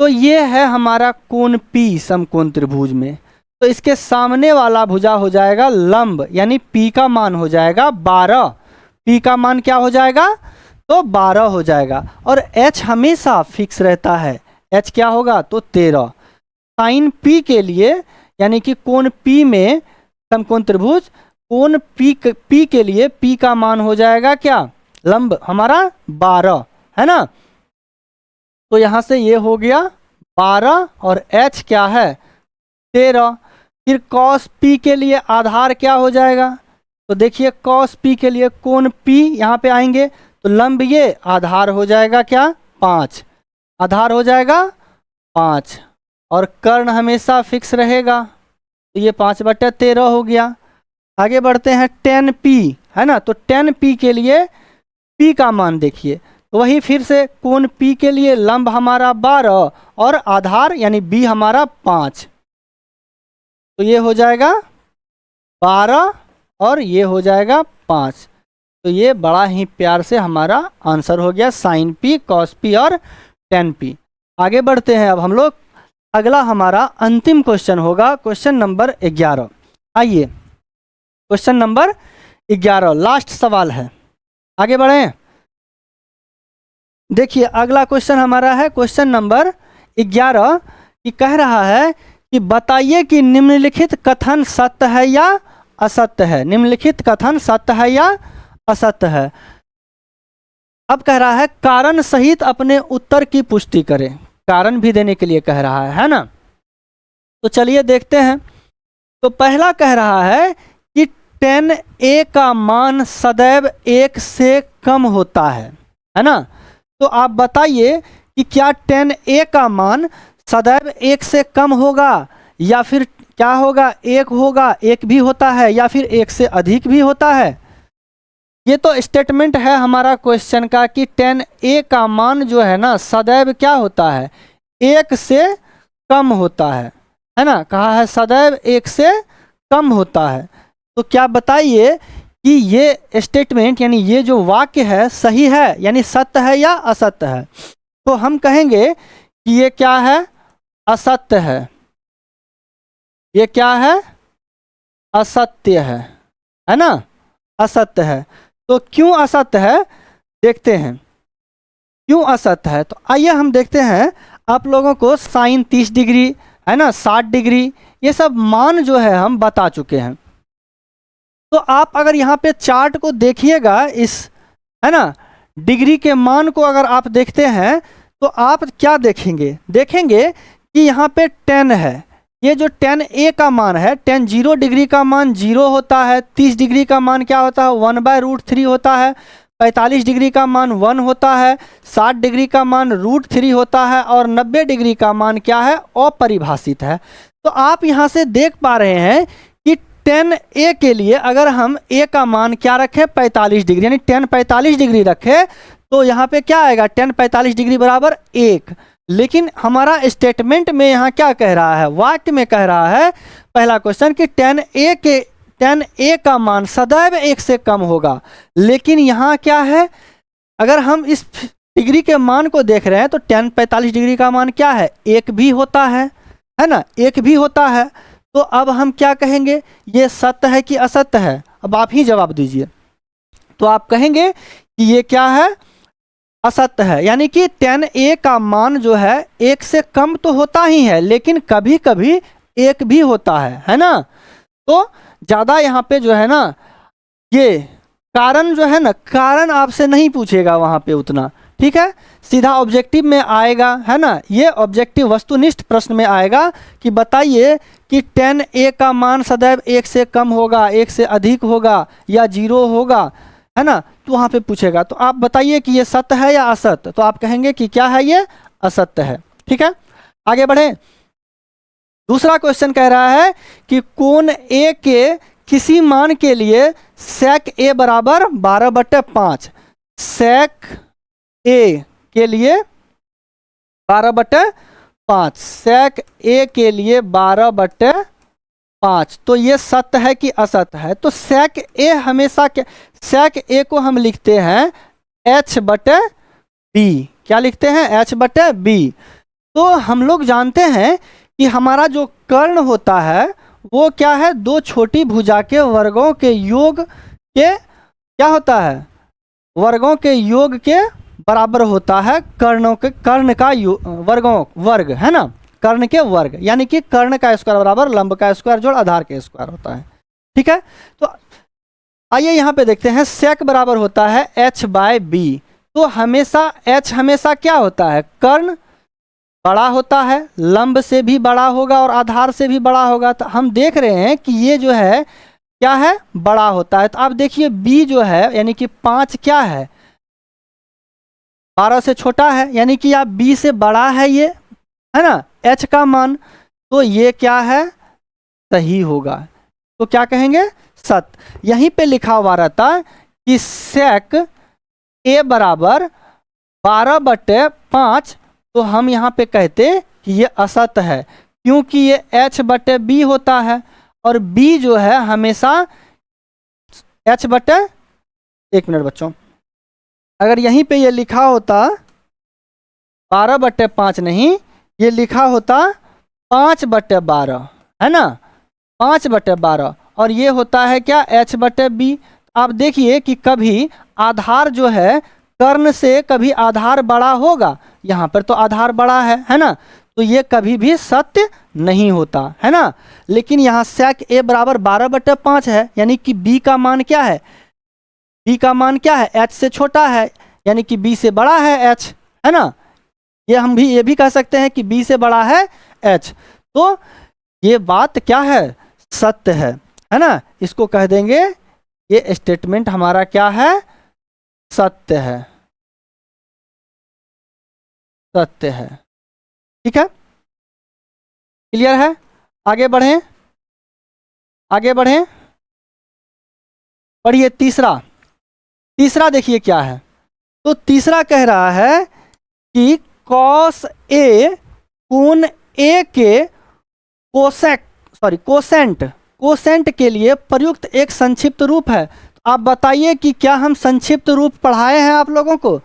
तो ये है हमारा कोण पी समकोण त्रिभुज में। तो इसके सामने वाला भुजा हो जाएगा लंब, यानी पी का मान हो जाएगा 12। पी का मान क्या हो जाएगा, तो 12 हो जाएगा। और एच हमेशा फिक्स रहता है, एच क्या होगा, तो 13। साइन पी के लिए यानी कि कोण पी में समकोण त्रिभुज कोण पी के लिए पी का मान हो जाएगा क्या, लंब हमारा 12 है ना। तो यहाँ से ये हो गया 12 और एच क्या है 13। फिर कॉस पी के लिए आधार क्या हो जाएगा, तो देखिए कॉस पी के लिए कोण पी यहाँ पे आएंगे तो लंब ये आधार हो जाएगा क्या 5, आधार हो जाएगा 5 और कर्ण हमेशा फिक्स रहेगा। तो ये 5/13 हो गया। आगे बढ़ते हैं tan p है ना। तो tan p के लिए p का मान देखिए, तो वही फिर से कोण p के लिए लंब हमारा 12 और आधार यानी b हमारा 5। तो ये हो जाएगा 12 और ये हो जाएगा 5। तो ये बड़ा ही प्यार से हमारा आंसर हो गया साइन p, कॉस p और tan p। आगे बढ़ते हैं अब हम लोग। अगला हमारा अंतिम क्वेश्चन होगा क्वेश्चन नंबर 11। आइए क्वेश्चन नंबर 11 लास्ट सवाल है। आगे बढ़ें। देखिए अगला क्वेश्चन हमारा है क्वेश्चन नंबर 11 कि कह रहा है कि बताइए कि निम्नलिखित कथन सत्य है या असत्य है। निम्नलिखित कथन सत्य है या असत्य है। अब कह रहा है कारण सहित अपने उत्तर की पुष्टि करें। कारण भी देने के लिए कह रहा है ना। तो चलिए देखते हैं। तो पहला कह रहा है कि tan a का मान सदैव 1 से कम होता है ना। तो आप बताइए कि क्या tan a का मान सदैव 1 से कम होगा या फिर क्या होगा 1 होगा, 1 भी होता है या फिर 1 से अधिक भी होता है। ये तो स्टेटमेंट है हमारा क्वेश्चन का कि tan a का मान जो है ना सदैव क्या होता है 1 से कम होता है ना। कहा है सदैव 1 से कम होता है। तो क्या बताइए कि ये स्टेटमेंट यानी ये जो वाक्य है सही है यानी सत्य है या असत्य है। तो हम कहेंगे कि ये क्या है असत्य है। ये क्या है असत्य है ना, असत्य है। तो क्यों असत्य है देखते हैं, क्यों असत्य है। तो आइए हम देखते हैं। आप लोगों को साइन 30 डिग्री है ना, 60 डिग्री ये सब मान जो है हम बता चुके हैं। तो आप अगर यहाँ पे चार्ट को देखिएगा इस है ना डिग्री के मान को अगर आप देखते हैं तो आप क्या देखेंगे, देखेंगे कि यहाँ पे 10 है। ये जो tan a का मान है, tan 0 डिग्री का मान 0 होता है, 30 डिग्री का मान क्या होता है 1/√3 होता है, 45 डिग्री का मान 1 होता है, 60 डिग्री का मान √3 होता है और 90 डिग्री का मान क्या है अपरिभाषित है। तो आप यहाँ से देख पा रहे हैं कि tan a के लिए अगर हम a का मान क्या रखें 45 डिग्री यानी tan 45 डिग्री रखें तो यहाँ पे क्या आएगा tan 45 डिग्री बराबर 1। लेकिन हमारा स्टेटमेंट में यहाँ क्या कह रहा है, वाक्य में कह रहा है पहला क्वेश्चन कि tan a का मान सदैव 1 से कम होगा। लेकिन यहाँ क्या है, अगर हम इस डिग्री के मान को देख रहे हैं तो tan 45 डिग्री का मान क्या है 1 भी होता है ना, 1 भी होता है। तो अब हम क्या कहेंगे ये सत्य है कि असत्य है, अब आप ही जवाब दीजिए। तो आप कहेंगे कि ये क्या है असत्य है, यानी कि tan a का मान जो है 1 से कम तो होता ही है लेकिन कभी कभी 1 भी होता है ना। तो ज़्यादा यहाँ पे जो है ना ये कारण जो है ना, कारण आपसे नहीं पूछेगा वहाँ पे उतना, ठीक है, सीधा ऑब्जेक्टिव में आएगा है ना। ये ऑब्जेक्टिव वस्तुनिष्ठ प्रश्न में आएगा कि बताइए कि tan a का मान सदैव 1 से कम होगा, 1 से अधिक होगा या 0 होगा है ना। तो वहाँ पे पूछेगा तो आप बताइए कि ये सत्य है या असत्य। तो आप कहेंगे कि क्या है ये असत्य है, ठीक है। आगे बढ़े। दूसरा क्वेश्चन कह रहा है कि कोण a के किसी मान के लिए sec a बराबर 12/5, sec a के लिए 12/5, sec a के लिए 12/5। तो ये सत्य है कि असत्य है। तो sec a हमेशा के sec a को हम लिखते हैं एच बटे बी। क्या लिखते हैं? एच बटे बी। तो हम लोग जानते हैं कि हमारा जो कर्ण होता है वो क्या है? दो छोटी भुजा के वर्गों के योग के क्या होता है? वर्गों के योग के बराबर होता है। कर्ण का वर्ग है ना, कर्ण के वर्ग, यानी कि कर्ण का स्क्वायर बराबर लंब का स्क्वायर जोड़ आधार के स्क्वायर होता है। ठीक है, तो आइए यहाँ पे देखते हैं। सेक बराबर होता है एच बाय बी। तो हमेशा एच हमेशा क्या होता है? कर्ण बड़ा होता है, लंब से भी बड़ा होगा और आधार से भी बड़ा होगा। तो हम देख रहे हैं कि ये जो है क्या है? बड़ा होता है। तो आप देखिए बी जो है यानी कि 5 क्या है? 12 से छोटा है, यानी कि आप बी से बड़ा है ये, है ना, एच का मान। तो ये क्या है? सही होगा। तो क्या कहेंगे? सत्य। यहीं पे लिखा हुआ रहता कि सेक ए बराबर 12/5। तो हम यहाँ पे कहते कि ये असत्य है, क्योंकि ये एच बटे बी होता है और बी जो है हमेशा एच बटे, एक मिनट बच्चों, अगर यहीं पे ये लिखा होता 12/5 नहीं, ये लिखा होता 5/12, है ना, 5/12। और ये होता है क्या? एच बटे बी। आप देखिए कि कभी आधार जो है कर्ण से कभी आधार बड़ा होगा, यहाँ पर तो आधार बड़ा है ना, तो ये कभी भी सत्य नहीं होता, है ना। लेकिन यहाँ सेक ए बराबर 12/5 है, यानी कि बी का मान क्या है? बी का मान क्या है? एच से छोटा है, यानी कि बी से बड़ा है एच, है ना। ये भी कह सकते हैं कि बी से बड़ा है एच। तो ये बात क्या है? सत्य है ना। इसको कह देंगे ये स्टेटमेंट हमारा क्या है? सत्य है, सत्य है। ठीक है, क्लियर है? आगे बढ़ें, आगे बढ़ें, पढ़िए तीसरा देखिए क्या है। तो तीसरा कह रहा है कि कॉस ए कोण ए के कोसेंट के लिए प्रयुक्त एक संक्षिप्त रूप है। तो आप बताइए कि क्या हम संक्षिप्त रूप पढ़ाए हैं आप लोगों को?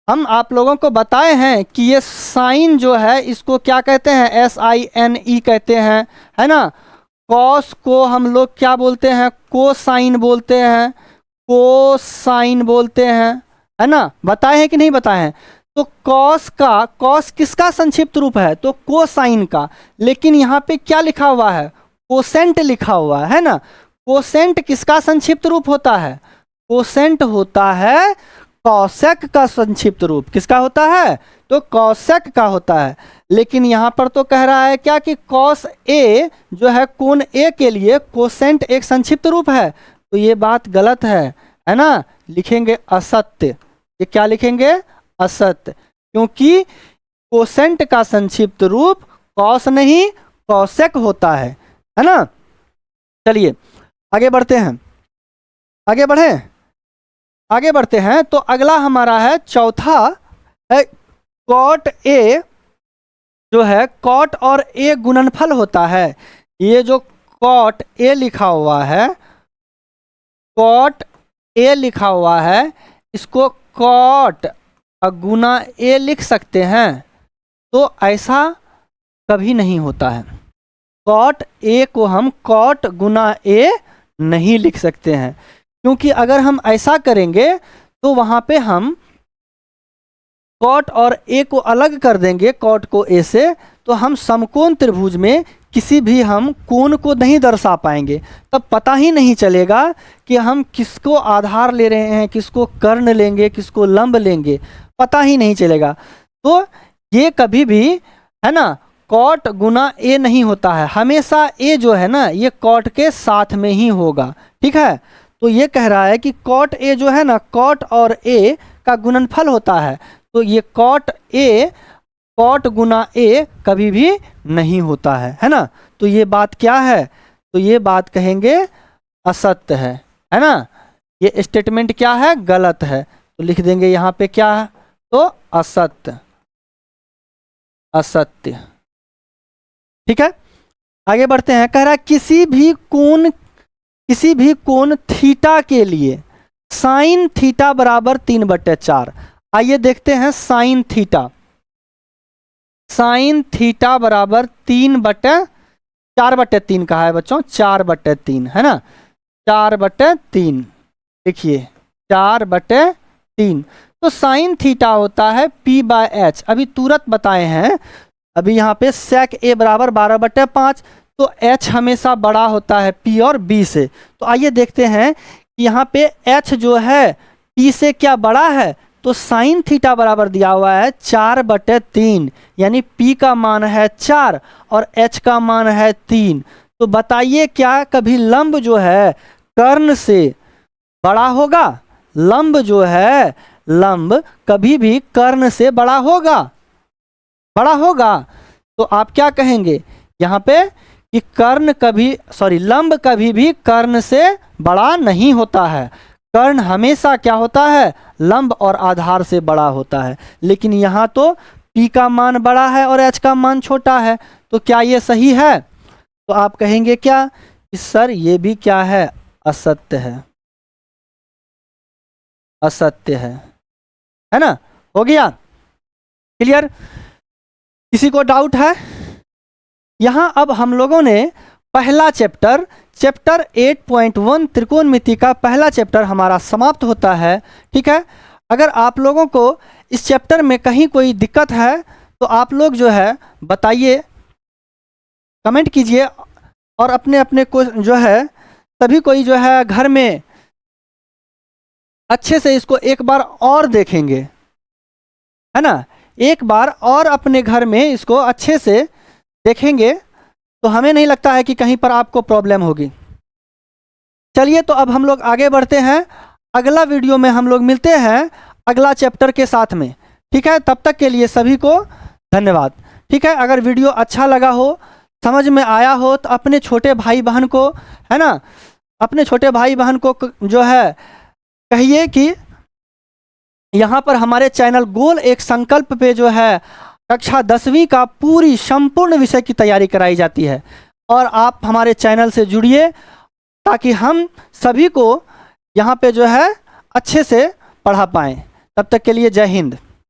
हम आप लोगों को बताए हैं कि ये साइन जो है इसको क्या कहते हैं? SINE कहते हैं, है ना। कॉस को हम लोग क्या बोलते हैं? कोसाइन बोलते हैं, कोसाइन बोलते हैं, है ना। बताए हैं कि नहीं बताए हैं? तो कॉस किसका संक्षिप्त रूप है? तो कोसाइन का। लेकिन यहाँ पे क्या लिखा हुआ है? कोसेंट लिखा हुआ है ना। कोसेंट किसका संक्षिप्त रूप होता है? कोसेंट होता है कॉसेक का संक्षिप्त रूप। किसका होता है? तो कॉसेक का होता है। लेकिन यहाँ पर तो कह रहा है क्या कि कॉस ए जो है कोण ए के लिए कोसेंट एक संक्षिप्त रूप है। तो ये बात गलत है ना। लिखेंगे असत्य। ये क्या लिखेंगे? असत्य, क्योंकि कोसेंट का संक्षिप्त रूप कॉस नहीं कॉसेक होता है ना। चलिए आगे बढ़ते हैं, आगे बढ़ते हैं। तो अगला हमारा है चौथा है कॉट ए जो है कॉट और ए गुणनफल होता है। ये जो कॉट ए लिखा हुआ है, कॉट ए लिखा हुआ है, इसको कॉट गुना ए लिख सकते हैं। तो ऐसा कभी नहीं होता है। कॉट ए को हम कॉट गुना ए नहीं लिख सकते हैं, क्योंकि अगर हम ऐसा करेंगे तो वहाँ पे हम कॉट और ए को अलग कर देंगे, कॉट को ए से, तो हम समकोण त्रिभुज में किसी भी हम कोण को नहीं दर्शा पाएंगे। तब पता ही नहीं चलेगा कि हम किसको आधार ले रहे हैं, किसको कर्ण लेंगे, किसको लंब लेंगे, पता ही नहीं चलेगा। तो ये कभी भी, है ना, कॉट गुना ए नहीं होता है। हमेशा ए जो है ना ये कॉट के साथ में ही होगा। ठीक है, तो ये कह रहा है कि कॉट ए जो है ना कॉट और ए का गुणनफल होता है। तो ये कॉट ए कॉट गुना ए कभी भी नहीं होता है ना। तो ये बात क्या है? तो ये बात कहेंगे असत्य है ना। ये स्टेटमेंट क्या है? गलत है। तो लिख देंगे यहाँ पे क्या है? तो असत्य, असत्य। ठीक है, आगे बढ़ते हैं। कह रहा है किसी भी कोण थीटा के लिए साइन थीटा बराबर 3/4। आइए देखते हैं साइन थीटा। साइन थीटा बराबर 4/3 कहा है बच्चों, 4/3 है ना, 4/3। देखिए 4/3। तो साइन थीटा होता है P/H। अभी तुरंत बताए हैं, अभी यहाँ पे sec A बराबर 12/5, तो H हमेशा बड़ा होता है P और B से। तो आइए देखते हैं कि यहाँ पे H जो है P से क्या बड़ा है, तो साइन थीटा बराबर दिया हुआ है 4/3, यानी P का मान है 4 और H का मान है 3। तो बताइए क्या कभी लंब जो है कर्ण से बड़ा होगा? लंब जो है, लंब कभी भी कर्ण से बड़ा होगा? बड़ा होगा? तो आप क्या कहेंगे यहाँ पे कि लंब कभी भी कर्ण से बड़ा नहीं होता है। कर्ण हमेशा क्या होता है? लंब और आधार से बड़ा होता है। लेकिन यहाँ तो P का मान बड़ा है और H का मान छोटा है, तो क्या ये सही है? तो आप कहेंगे क्या कि सर ये भी क्या है? असत्य है, असत्य है ना। हो गया क्लियर? किसी को डाउट है? यहाँ अब हम लोगों ने पहला चैप्टर 8.1 त्रिकोणमिति का पहला चैप्टर हमारा समाप्त होता है। ठीक है, अगर आप लोगों को इस चैप्टर में कहीं कोई दिक्कत है तो आप लोग जो है बताइए, कमेंट कीजिए, और अपने अपने को जो है सभी कोई जो है घर में अच्छे से इसको एक बार और देखेंगे, है ना। एक बार और अपने घर में इसको अच्छे से देखेंगे तो हमें नहीं लगता है कि कहीं पर आपको प्रॉब्लम होगी। चलिए तो अब हम लोग आगे बढ़ते हैं। अगला वीडियो में हम लोग मिलते हैं अगला चैप्टर के साथ में। ठीक है, तब तक के लिए सभी को धन्यवाद। ठीक है, अगर वीडियो अच्छा लगा हो, समझ में आया हो, तो अपने छोटे भाई बहन को, है ना, अपने छोटे भाई बहन को जो है कहिए कि यहाँ पर हमारे चैनल गोल एक संकल्प पे जो है कक्षा 10वीं का पूरी संपूर्ण विषय की तैयारी कराई जाती है, और आप हमारे चैनल से जुड़िए ताकि हम सभी को यहाँ पे जो है अच्छे से पढ़ा पाएँ। तब तक के लिए जय हिंद।